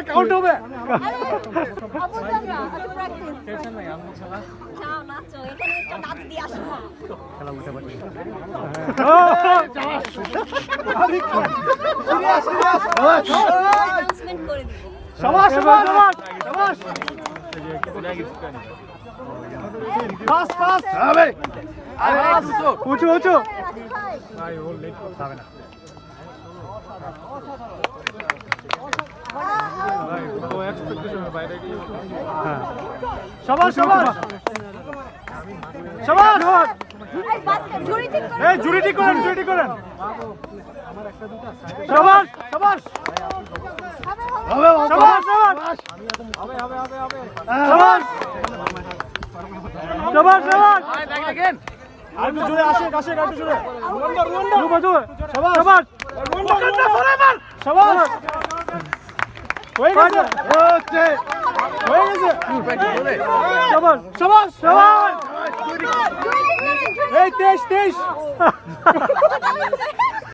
count হবে খেলা উঠে পারছি সবাস সবাস সবাস ফাস্ট ফাস্ট হবে উঁচু উঁচু ভাই ও লেট করতে হবে না ভাই ও এক্সপেকটেশনের বাইরে গিয়ে হ্যাঁ সবাস সবাস সবাস এই জুরি ঠিক করেন জুরি ঠিক করেন আমার একটা দুটো সবাস সবাস হবে সবাস সবাস হবে হবে হবে হবে সবাস সবাস সবাস দেখেন আর একটু জোরে আসে কাছে একটু জোরে রুয়ান্ডা রুয়ান্ডা সবাস সবাস রুয়ান্ডা ফরএভার সবাস হয়ে গেছে হয়ে গেছে সবাস সবাস সবাস এই 23